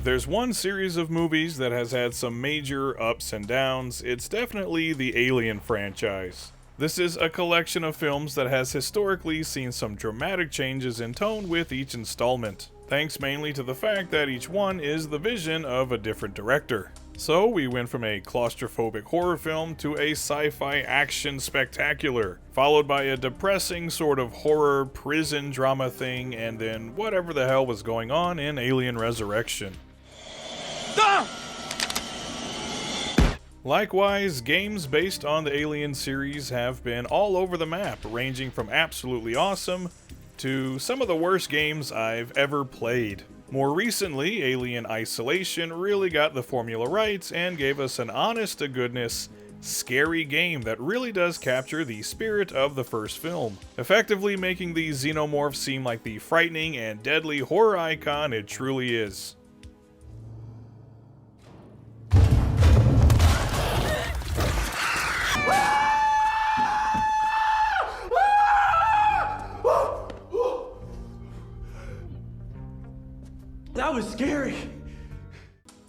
If there's one series of movies that has had some major ups and downs, it's definitely the Alien franchise. This is a collection of films that has historically seen some dramatic changes in tone with each installment, thanks mainly to the fact that each one is the vision of a different director. So we went from a claustrophobic horror film to a sci-fi action spectacular, followed by a depressing sort of horror prison drama thing, and then whatever the hell was going on in Alien Resurrection. Ah! Likewise, games based on the Alien series have been all over the map, ranging from absolutely awesome to some of the worst games I've ever played. More recently, Alien Isolation really got the formula right and gave us an honest-to-goodness, scary game that really does capture the spirit of the first film, effectively making the xenomorph seem like the frightening and deadly horror icon it truly is. That was scary!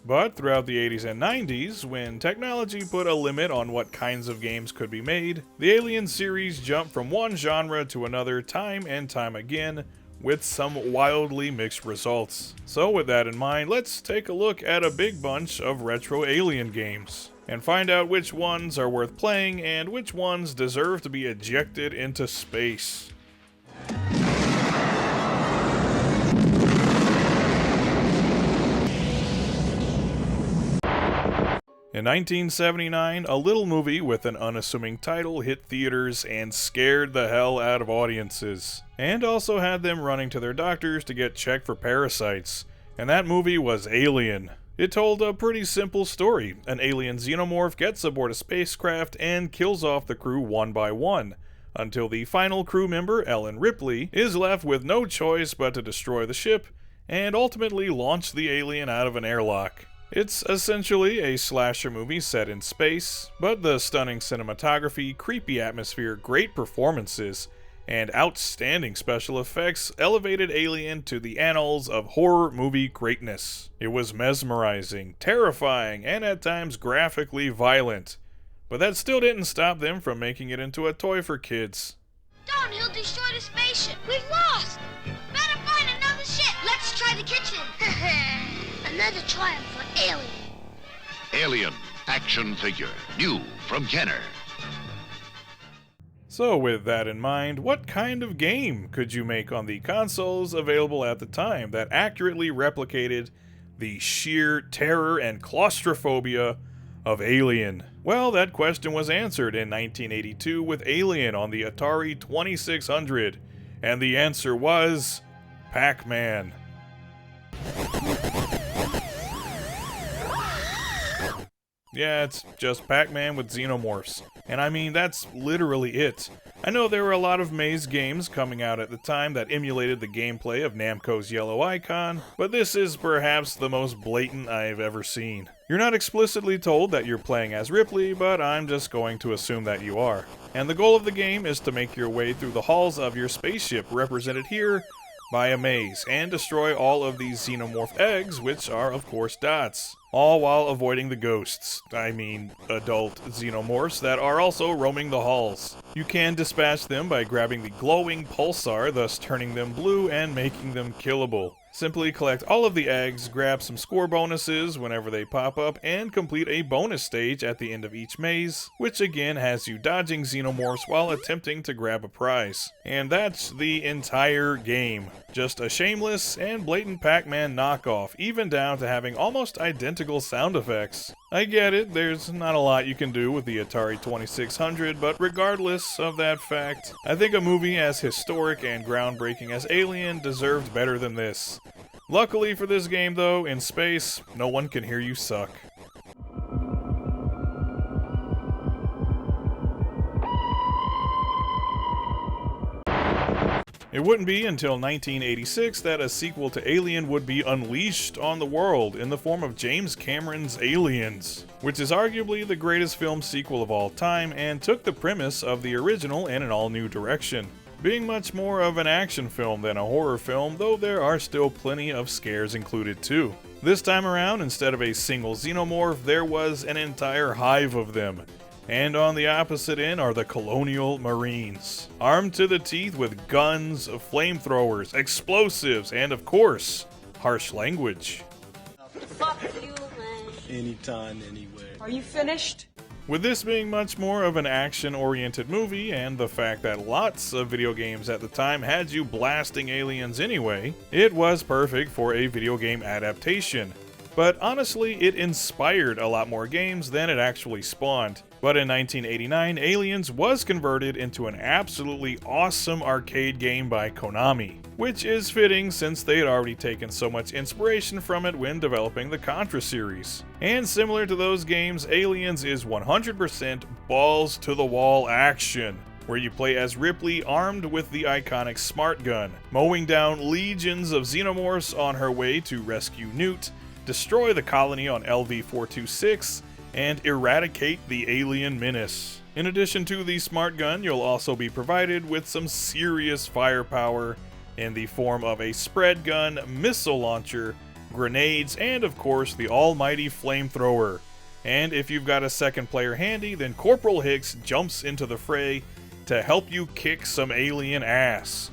But throughout the 80s and 90s, when technology put a limit on what kinds of games could be made, the Alien series jumped from one genre to another time and time again, with some wildly mixed results. So with that in mind, let's take a look at a big bunch of retro Alien games, and find out which ones are worth playing and which ones deserve to be ejected into space. In 1979, a little movie with an unassuming title hit theaters and scared the hell out of audiences, and also had them running to their doctors to get checked for parasites, and that movie was Alien. It told a pretty simple story. An alien xenomorph gets aboard a spacecraft and kills off the crew one by one, until the final crew member, Ellen Ripley, is left with no choice but to destroy the ship, and ultimately launch the alien out of an airlock. It's essentially a slasher movie set in space, but the stunning cinematography, creepy atmosphere, great performances, and outstanding special effects elevated Alien to the annals of horror movie greatness. It was mesmerizing, terrifying, and at times graphically violent, but that still didn't stop them from making it into a toy for kids. Don't, he'll destroy the spaceship. We've lost. Better find another ship. Let's try the kitchen. Another triumph for Alien. Alien action figure, new from Kenner. So with that in mind, what kind of game could you make on the consoles available at the time that accurately replicated the sheer terror and claustrophobia of Alien? Well, that question was answered in 1982 with Alien on the Atari 2600, and the answer was Pac-Man. Yeah, it's just Pac-Man with xenomorphs. And I mean, that's literally it. I know there were a lot of maze games coming out at the time that emulated the gameplay of Namco's Yellow Icon, but this is perhaps the most blatant I've ever seen. You're not explicitly told that you're playing as Ripley, but I'm just going to assume that you are. And the goal of the game is to make your way through the halls of your spaceship, represented here by a maze, and destroy all of these xenomorph eggs, which are of course dots. All while avoiding the ghosts, adult xenomorphs that are also roaming the halls. You can dispatch them by grabbing the glowing pulsar, thus turning them blue and making them killable. Simply collect all of the eggs, grab some score bonuses whenever they pop up, and complete a bonus stage at the end of each maze, which again has you dodging xenomorphs while attempting to grab a prize. And that's the entire game. Just a shameless and blatant Pac-Man knockoff, even down to having almost identical sound effects. I get it, there's not a lot you can do with the Atari 2600, but regardless of that fact, I think a movie as historic and groundbreaking as Alien deserved better than this. Luckily for this game though, in space, no one can hear you suck. It wouldn't be until 1986 that a sequel to Alien would be unleashed on the world in the form of James Cameron's Aliens, which is arguably the greatest film sequel of all time and took the premise of the original in an all-new direction, being much more of an action film than a horror film, though there are still plenty of scares included too. This time around, instead of a single xenomorph, there was an entire hive of them. And on the opposite end are the Colonial Marines, armed to the teeth with guns, flamethrowers, explosives, and of course, harsh language. Fuck you, man. Anytime, anywhere. Are you finished? With this being much more of an action-oriented movie, and the fact that lots of video games at the time had you blasting aliens anyway, it was perfect for a video game adaptation. But honestly, it inspired a lot more games than it actually spawned. But in 1989, Aliens was converted into an absolutely awesome arcade game by Konami, which is fitting since they had already taken so much inspiration from it when developing the Contra series. And similar to those games, Aliens is 100% balls to the wall action, where you play as Ripley armed with the iconic smart gun, mowing down legions of xenomorphs on her way to rescue Newt, destroy the colony on LV-426, and eradicate the alien menace. In addition to the smart gun, you'll also be provided with some serious firepower in the form of a spread gun, missile launcher, grenades, and of course the almighty flamethrower. And if you've got a second player handy, then Corporal Hicks jumps into the fray to help you kick some alien ass,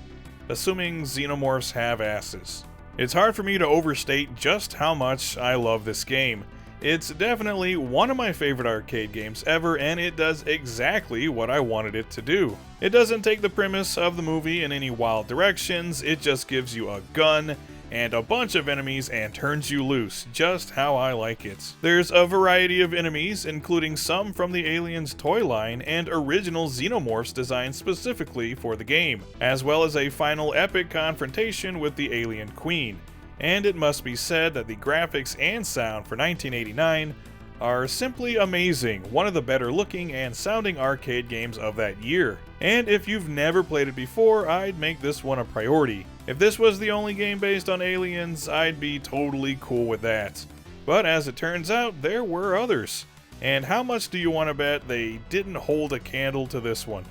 assuming xenomorphs have asses. It's hard for me to overstate just how much I love this game. It's definitely one of my favorite arcade games ever, and it does exactly what I wanted it to do. It doesn't take the premise of the movie in any wild directions, it just gives you a gun and a bunch of enemies and turns you loose, just how I like it. There's a variety of enemies, including some from the Aliens toy line and original xenomorphs designed specifically for the game, as well as a final epic confrontation with the Alien Queen. And it must be said that the graphics and sound for 1989 are simply amazing, one of the better looking and sounding arcade games of that year. And if you've never played it before, I'd make this one a priority. If this was the only game based on aliens, I'd be totally cool with that. But as it turns out, there were others. And how much do you want to bet they didn't hold a candle to this one?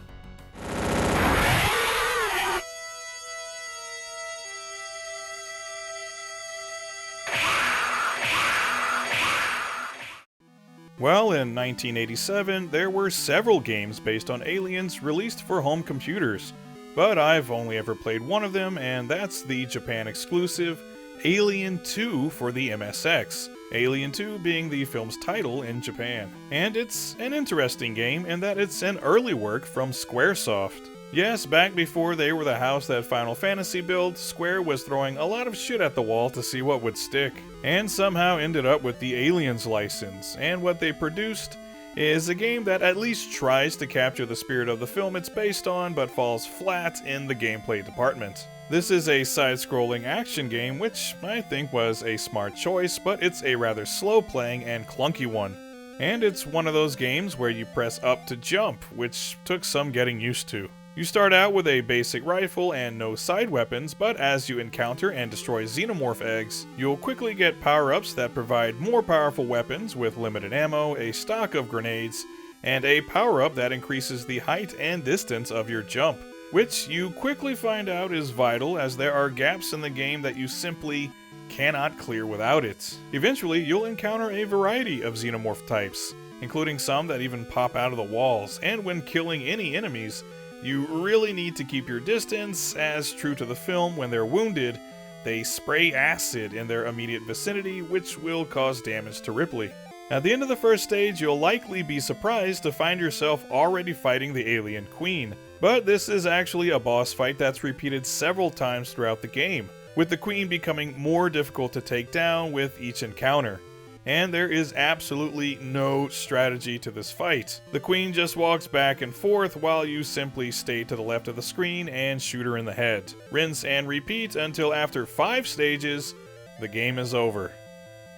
Well, in 1987, there were several games based on aliens released for home computers, but I've only ever played one of them, and that's the Japan exclusive Alien 2 for the MSX, Alien 2 being the film's title in Japan. And it's an interesting game in that it's an early work from Squaresoft. Yes, back before they were the house that Final Fantasy built, Square was throwing a lot of shit at the wall to see what would stick, and somehow ended up with the Aliens license, and what they produced is a game that at least tries to capture the spirit of the film it's based on, but falls flat in the gameplay department. This is a side-scrolling action game, which I think was a smart choice, but it's a rather slow-playing and clunky one. And it's one of those games where you press up to jump, which took some getting used to. You start out with a basic rifle and no side weapons, but as you encounter and destroy xenomorph eggs, you'll quickly get power-ups that provide more powerful weapons with limited ammo, a stock of grenades, and a power-up that increases the height and distance of your jump, which you quickly find out is vital as there are gaps in the game that you simply cannot clear without it. Eventually, you'll encounter a variety of xenomorph types, including some that even pop out of the walls, and when killing any enemies, you really need to keep your distance, as true to the film, when they're wounded, they spray acid in their immediate vicinity, which will cause damage to Ripley. At the end of the first stage, you'll likely be surprised to find yourself already fighting the Alien Queen, but this is actually a boss fight that's repeated several times throughout the game, with the Queen becoming more difficult to take down with each encounter. And there is absolutely no strategy to this fight. The Queen just walks back and forth while you simply stay to the left of the screen and shoot her in the head. Rinse and repeat until after 5 stages, the game is over.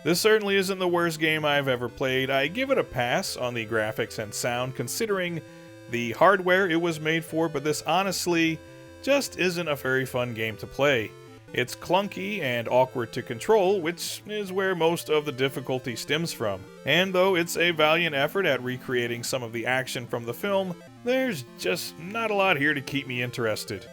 This certainly isn't the worst game I've ever played. I give it a pass on the graphics and sound considering the hardware it was made for, but this honestly just isn't a very fun game to play. It's clunky and awkward to control, which is where most of the difficulty stems from. And though it's a valiant effort at recreating some of the action from the film, there's just not a lot here to keep me interested.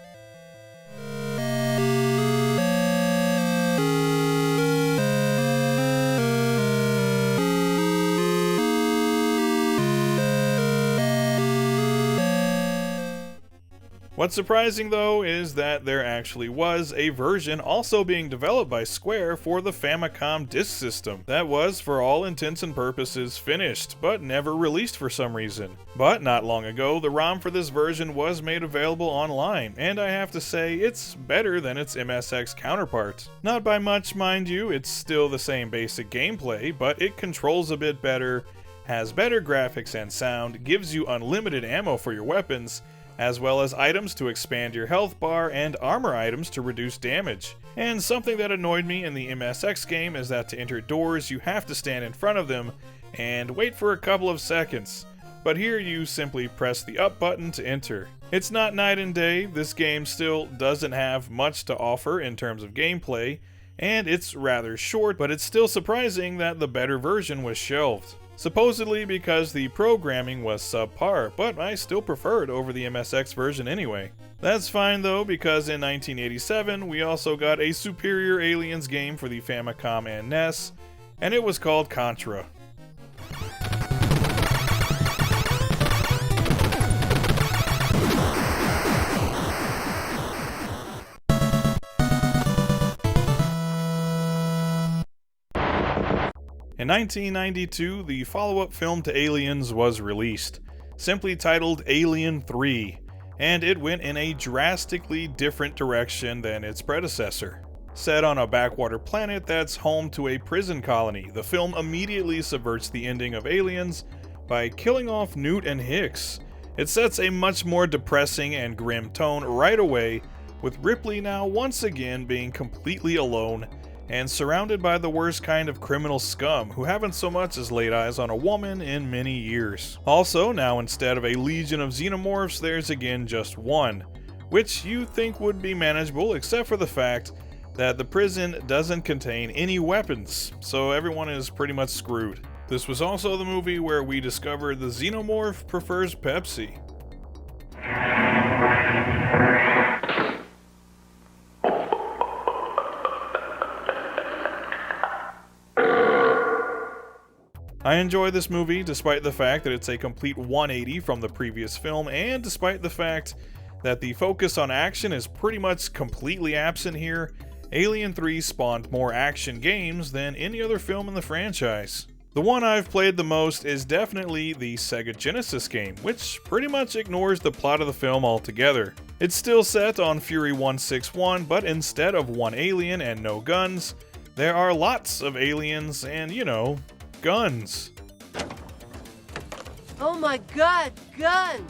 What's surprising though is that there actually was a version also being developed by Square for the Famicom disk system that was for all intents and purposes finished, but never released for some reason. But not long ago, the ROM for this version was made available online, and I have to say it's better than its MSX counterpart. Not by much, mind you, it's still the same basic gameplay, but it controls a bit better, has better graphics and sound, gives you unlimited ammo for your weapons, as well as items to expand your health bar and armor items to reduce damage. And something that annoyed me in the MSX game is that to enter doors you have to stand in front of them and wait for a couple of seconds, but here you simply press the up button to enter. It's not night and day, this game still doesn't have much to offer in terms of gameplay, and it's rather short, but it's still surprising that the better version was shelved. Supposedly because the programming was subpar, but I still prefer it over the MSX version anyway. That's fine though, because in 1987 we also got a superior Aliens game for the Famicom and NES, and it was called Contra. In 1992, the follow-up film to Aliens was released, simply titled Alien 3, and it went in a drastically different direction than its predecessor. Set on a backwater planet that's home to a prison colony, the film immediately subverts the ending of Aliens by killing off Newt and Hicks. It sets a much more depressing and grim tone right away, with Ripley now once again being completely alone and surrounded by the worst kind of criminal scum who haven't so much as laid eyes on a woman in many years. Also, now instead of a legion of xenomorphs, there's again just one, which you think would be manageable except for the fact that the prison doesn't contain any weapons, so everyone is pretty much screwed. This was also the movie where we discovered the xenomorph prefers Pepsi. I enjoy this movie despite the fact that it's a complete 180 from the previous film, and despite the fact that the focus on action is pretty much completely absent here. Alien 3 spawned more action games than any other film in the franchise. The one I've played the most is definitely the Sega Genesis game, which pretty much ignores the plot of the film altogether. It's still set on Fury 161, but instead of one alien and no guns, there are lots of aliens and, you know, guns. Oh my god, guns!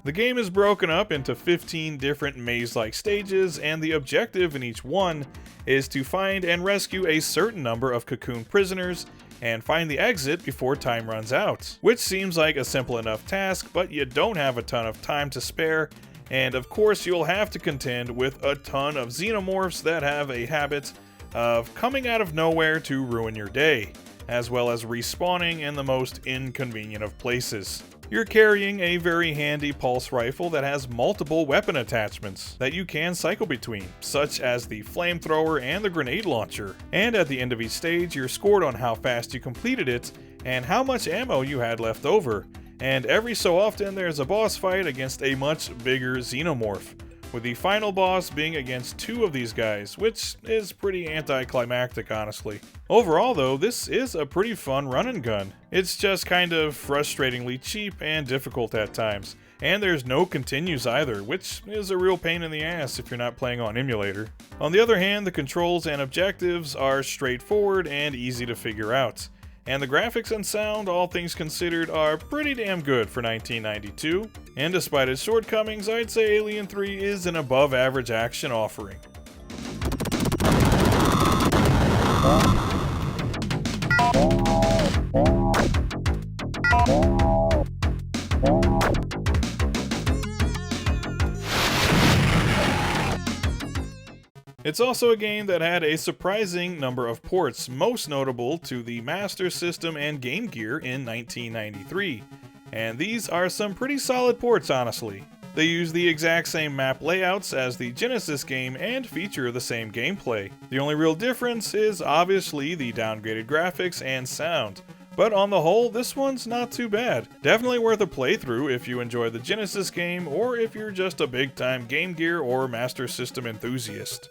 The game is broken up into 15 different maze-like stages, and the objective in each one is to find and rescue a certain number of cocoon prisoners and find the exit before time runs out. Which seems like a simple enough task, but you don't have a ton of time to spare, and of course you'll have to contend with a ton of xenomorphs that have a habit of coming out of nowhere to ruin your day, as well as respawning in the most inconvenient of places. You're carrying a very handy pulse rifle that has multiple weapon attachments that you can cycle between, such as the flamethrower and the grenade launcher. And at the end of each stage, you're scored on how fast you completed it and how much ammo you had left over. And every so often there's a boss fight against a much bigger xenomorph, with the final boss being against two of these guys, which is pretty anticlimactic honestly. Overall though, this is a pretty fun run and gun. It's just kind of frustratingly cheap and difficult at times, and there's no continues either, which is a real pain in the ass if you're not playing on emulator. On the other hand, the controls and objectives are straightforward and easy to figure out, and the graphics and sound, all things considered, are pretty damn good for 1992, and despite its shortcomings, I'd say Alien 3 is an above average action offering. It's also a game that had a surprising number of ports, most notable to the Master System and Game Gear in 1993, and these are some pretty solid ports honestly. They use the exact same map layouts as the Genesis game and feature the same gameplay. The only real difference is obviously the downgraded graphics and sound, But on the whole, this one's not too bad. Definitely worth a playthrough if you enjoy the Genesis game, or if you're just a big-time Game Gear or Master System enthusiast.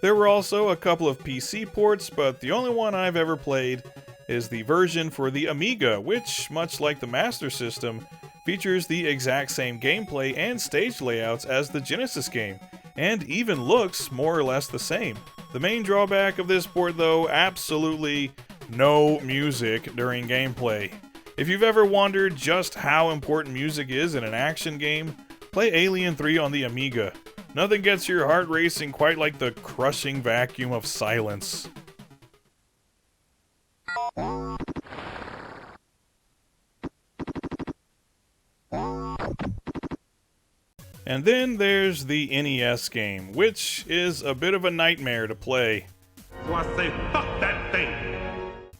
There were also a couple of PC ports, but the only one I've ever played is the version for the Amiga, which, much like the Master System, features the exact same gameplay and stage layouts as the Genesis game, and even looks more or less the same. The main drawback of this port though, absolutely no music during gameplay. If you've ever wondered just how important music is in an action game, play Alien 3 on the Amiga. Nothing gets your heart racing quite like the crushing vacuum of silence. And then there's the NES game, which is a bit of a nightmare to play. So I say, fuck that thing!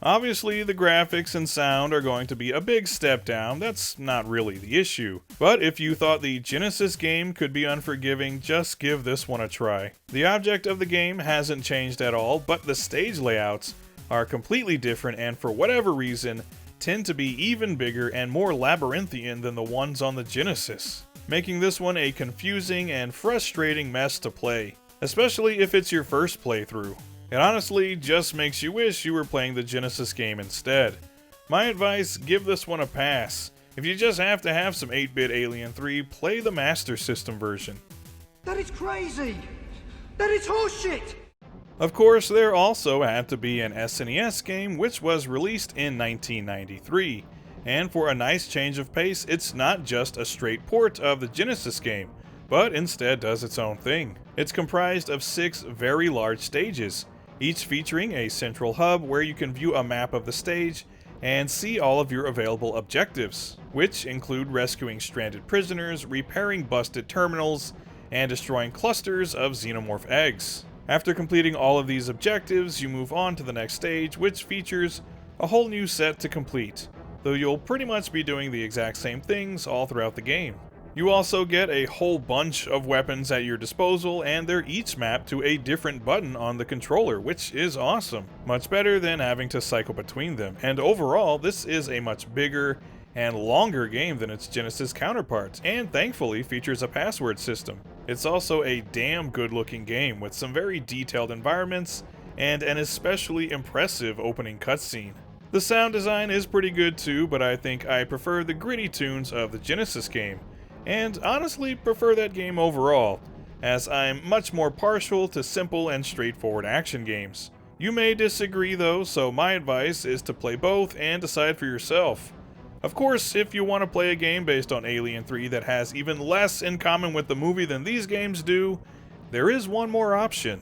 Obviously, the graphics and sound are going to be a big step down, that's not really the issue. But if you thought the Genesis game could be unforgiving, just give this one a try. The object of the game hasn't changed at all, but the stage layouts are completely different and for whatever reason, tend to be even bigger and more labyrinthian than the ones on the Genesis, making this one a confusing and frustrating mess to play, especially if it's your first playthrough. It honestly just makes you wish you were playing the Genesis game instead. My advice, give this one a pass. If you just have to have some 8-bit Alien 3, play the Master System version. That is crazy! That is horseshit! Of course, there also had to be an SNES game which was released in 1993, and for a nice change of pace, it's not just a straight port of the Genesis game, but instead does its own thing. It's comprised of 6 very large stages, each featuring a central hub where you can view a map of the stage and see all of your available objectives, which include rescuing stranded prisoners, repairing busted terminals, and destroying clusters of xenomorph eggs. After completing all of these objectives, you move on to the next stage, which features a whole new set to complete, though you'll pretty much be doing the exact same things all throughout the game. You also get a whole bunch of weapons at your disposal, and they're each mapped to a different button on the controller, which is awesome. Much better than having to cycle between them, and overall, this is a much bigger and longer game than its Genesis counterparts, and thankfully features a password system. It's also a damn good looking game with some very detailed environments and an especially impressive opening cutscene. The sound design is pretty good too, but I think I prefer the gritty tunes of the Genesis game, and honestly prefer that game overall, as I'm much more partial to simple and straightforward action games. You may disagree though, so my advice is to play both and decide for yourself. Of course, if you want to play a game based on Alien 3 that has even less in common with the movie than these games do, there is one more option.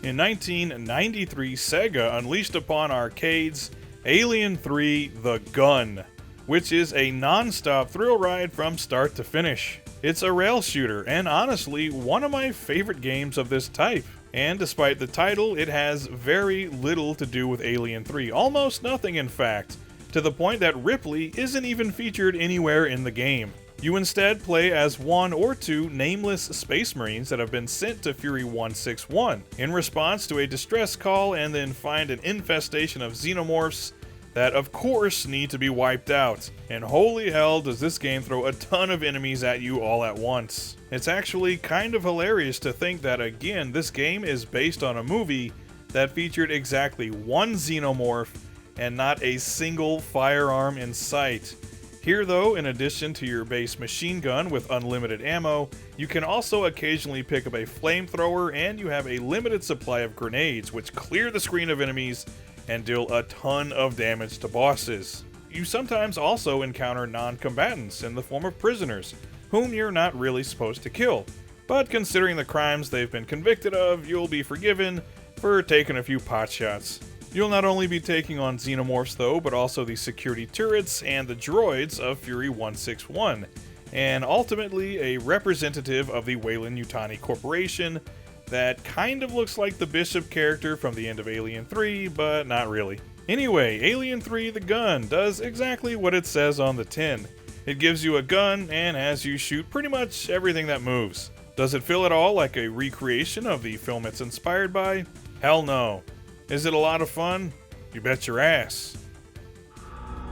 In 1993, Sega unleashed upon arcades Alien 3: The Gun, which is a non-stop thrill ride from start to finish. It's a rail shooter, and honestly, one of my favorite games of this type. And despite the title, it has very little to do with Alien 3, almost nothing in fact, to the point that Ripley isn't even featured anywhere in the game. You instead play as 1 or 2 nameless space marines that have been sent to Fury 161 in response to a distress call, and then find an infestation of xenomorphs that of course need to be wiped out. And holy hell does this game throw a ton of enemies at you all at once. It's actually kind of hilarious to think that again this game is based on a movie that featured exactly 1 xenomorph and not a single firearm in sight. Here though, in addition to your base machine gun with unlimited ammo, you can also occasionally pick up a flamethrower, and you have a limited supply of grenades which clear the screen of enemies and deal a ton of damage to bosses. You sometimes also encounter non-combatants in the form of prisoners, whom you're not really supposed to kill, but considering the crimes they've been convicted of, you'll be forgiven for taking a few potshots. You'll not only be taking on xenomorphs though, but also the security turrets and the droids of Fury 161, and ultimately a representative of the Weyland-Yutani Corporation that kind of looks like the Bishop character from the end of Alien 3, but not really. Anyway, Alien 3: The Gun does exactly what it says on the tin. It gives you a gun and has you shoot pretty much everything that moves. Does it feel at all like a recreation of the film it's inspired by? Hell no. Is it a lot of fun? You bet your ass.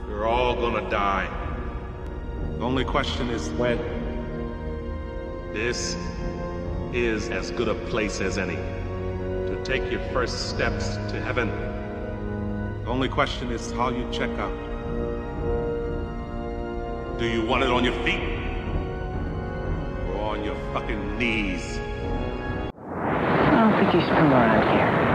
We're all gonna die. The only question is when. This is as good a place as any to take your first steps to heaven. The only question is how you check out. Do you want it on your feet? Or on your fucking knees? I don't think he's from around here.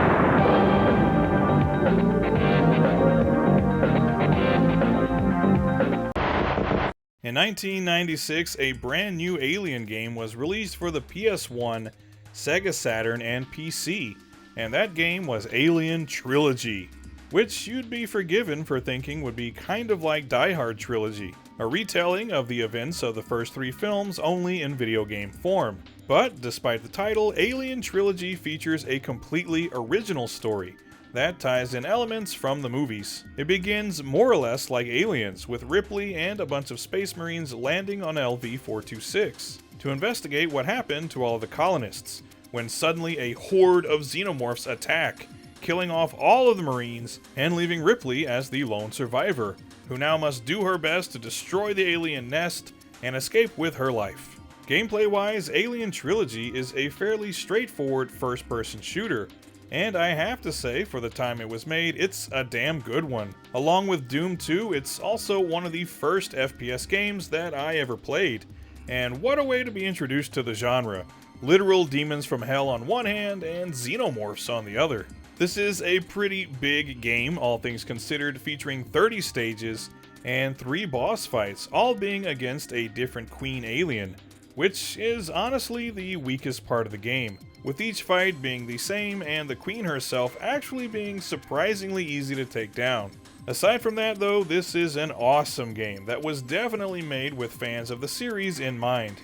In 1996, a brand new Alien game was released for the PS1, Sega Saturn, and PC, and that game was Alien Trilogy, which you'd be forgiven for thinking would be kind of like Die Hard Trilogy, a retelling of the events of the first 3 films only in video game form. But despite the title, Alien Trilogy features a completely original story that ties in elements from the movies. It begins more or less like Aliens, with Ripley and a bunch of Space Marines landing on LV-426 to investigate what happened to all of the colonists, when suddenly a horde of xenomorphs attack, killing off all of the Marines and leaving Ripley as the lone survivor, who now must do her best to destroy the alien nest and escape with her life. Gameplay-wise, Alien Trilogy is a fairly straightforward first-person shooter, and I have to say, for the time it was made, it's a damn good one. Along with Doom 2, it's also one of the first FPS games that I ever played. And what a way to be introduced to the genre. Literal demons from hell on one hand, and xenomorphs on the other. This is a pretty big game, all things considered, featuring 30 stages and 3 boss fights, all being against a different queen alien, which is honestly the weakest part of the game, with each fight being the same and the queen herself actually being surprisingly easy to take down. Aside from that though, this is an awesome game that was definitely made with fans of the series in mind.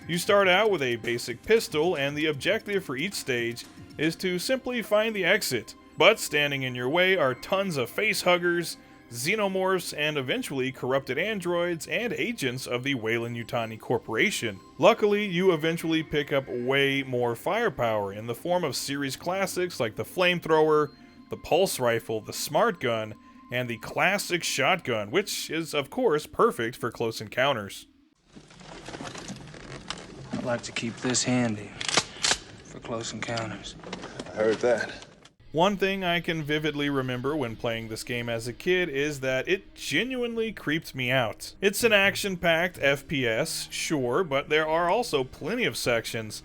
You start out with a basic pistol, and the objective for each stage is to simply find the exit, but standing in your way are tons of facehuggers, xenomorphs, and eventually corrupted androids and agents of the Weyland-Yutani Corporation. Luckily, you eventually pick up way more firepower in the form of series classics like the flamethrower, the pulse rifle, the smart gun, and the classic shotgun, which is of course perfect for close encounters. I'd like to keep this handy for close encounters. I heard that. One thing I can vividly remember when playing this game as a kid is that it genuinely creeped me out. It's an action-packed FPS, sure, but there are also plenty of sections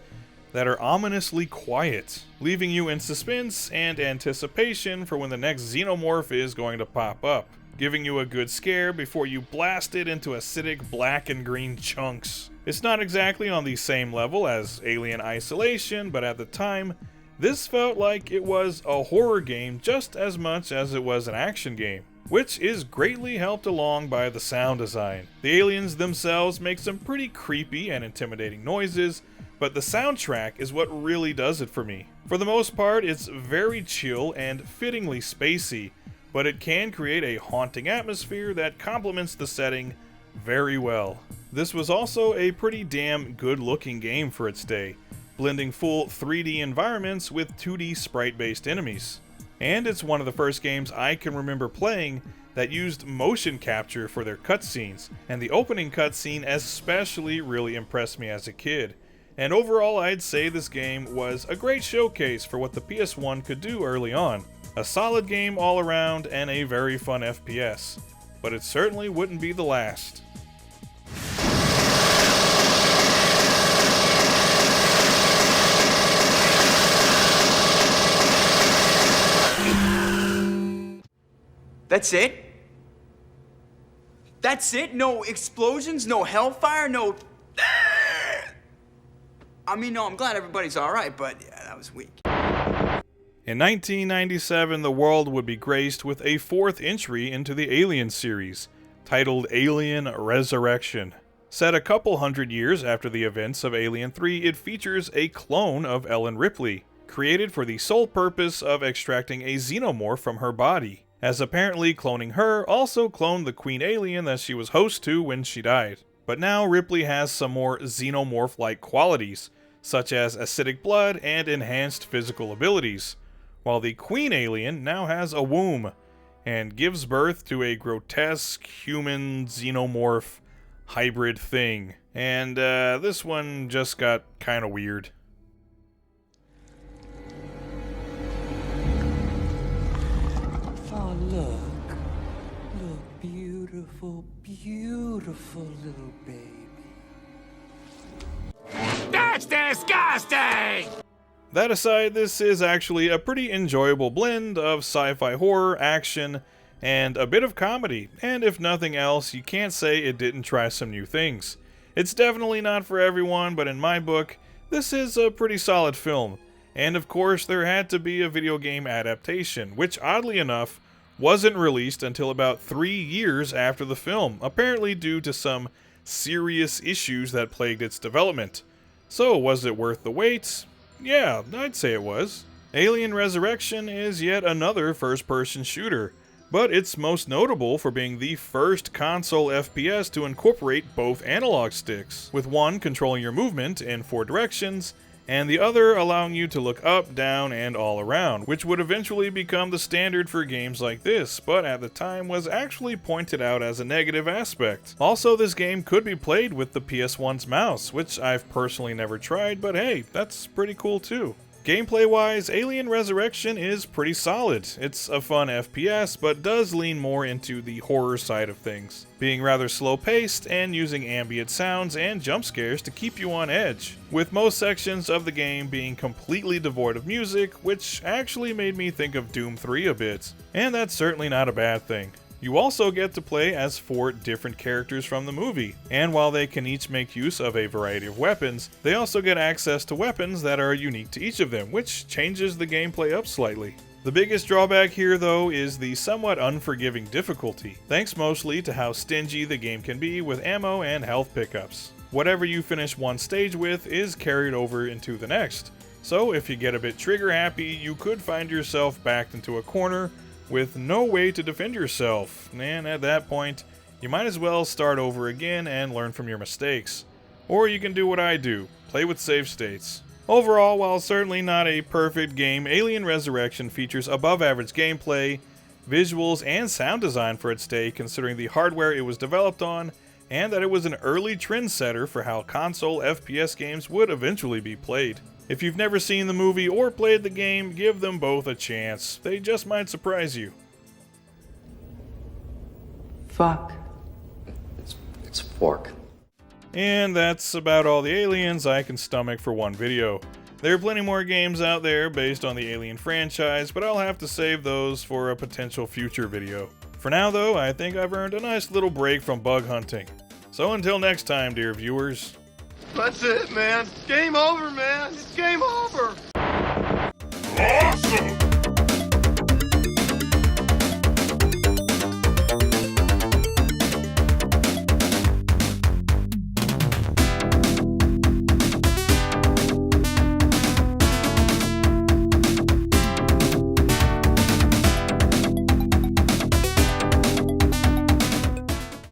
that are ominously quiet, leaving you in suspense and anticipation for when the next xenomorph is going to pop up, giving you a good scare before you blast it into acidic black and green chunks. It's not exactly on the same level as Alien Isolation, but at the time, this felt like it was a horror game just as much as it was an action game, which is greatly helped along by the sound design. The aliens themselves make some pretty creepy and intimidating noises, but the soundtrack is what really does it for me. For the most part, it's very chill and fittingly spacey, but it can create a haunting atmosphere that complements the setting very well. This was also a pretty damn good looking game for its day, blending full 3D environments with 2D sprite-based enemies. And it's one of the first games I can remember playing that used motion capture for their cutscenes, and the opening cutscene especially really impressed me as a kid. And overall, I'd say this game was a great showcase for what the PS1 could do early on. A solid game all around and a very fun FPS, but it certainly wouldn't be the last. That's it? That's it? No explosions? No hellfire? No... I mean, no, I'm glad everybody's alright, but yeah, that was weak. In 1997, the world would be graced with a 4th entry into the Alien series, titled Alien Resurrection. Set a couple hundred years after the events of Alien 3, it features a clone of Ellen Ripley, created for the sole purpose of extracting a xenomorph from her body, as apparently cloning her also cloned the queen alien that she was host to when she died. But now Ripley has some more xenomorph-like qualities, such as acidic blood and enhanced physical abilities, while the queen alien now has a womb, and gives birth to a grotesque human xenomorph hybrid thing. And this one just got kind of weird. Oh, look. Look, beautiful, beautiful little baby. That's disgusting! That aside, this is actually a pretty enjoyable blend of sci-fi horror, action, and a bit of comedy, and if nothing else, you can't say it didn't try some new things. It's definitely not for everyone, but in my book, this is a pretty solid film. And of course, there had to be a video game adaptation, which oddly enough, wasn't released until about 3 years after the film, apparently due to some serious issues that plagued its development. So, was it worth the wait? Yeah, I'd say it was. Alien Resurrection is yet another first-person shooter, but it's most notable for being the first console FPS to incorporate both analog sticks, with one controlling your movement in 4 directions, and the other allowing you to look up, down, and all around, which would eventually become the standard for games like this, but at the time was actually pointed out as a negative aspect. Also, this game could be played with the PS1's mouse, which I've personally never tried, but hey, that's pretty cool too. Gameplay-wise, Alien Resurrection is pretty solid. It's a fun FPS, but does lean more into the horror side of things, being rather slow-paced and using ambient sounds and jump scares to keep you on edge, with most sections of the game being completely devoid of music, which actually made me think of Doom 3 a bit, and that's certainly not a bad thing. You also get to play as 4 different characters from the movie, and while they can each make use of a variety of weapons, they also get access to weapons that are unique to each of them, which changes the gameplay up slightly. The biggest drawback here though is the somewhat unforgiving difficulty, thanks mostly to how stingy the game can be with ammo and health pickups. Whatever you finish one stage with is carried over into the next, so if you get a bit trigger happy, you could find yourself backed into a corner with no way to defend yourself, and at that point, you might as well start over again and learn from your mistakes. Or you can do what I do, play with save states. Overall, while certainly not a perfect game, Alien Resurrection features above average gameplay, visuals, and sound design for its day considering the hardware it was developed on, and that it was an early trendsetter for how console FPS games would eventually be played. If you've never seen the movie or played the game, give them both a chance. They just might surprise you. Fuck. It's fork. And that's about all the aliens I can stomach for one video. There are plenty more games out there based on the Alien franchise, but I'll have to save those for a potential future video. For now though, I think I've earned a nice little break from bug hunting. So until next time, dear viewers. That's it, man. Game over, man. It's game over.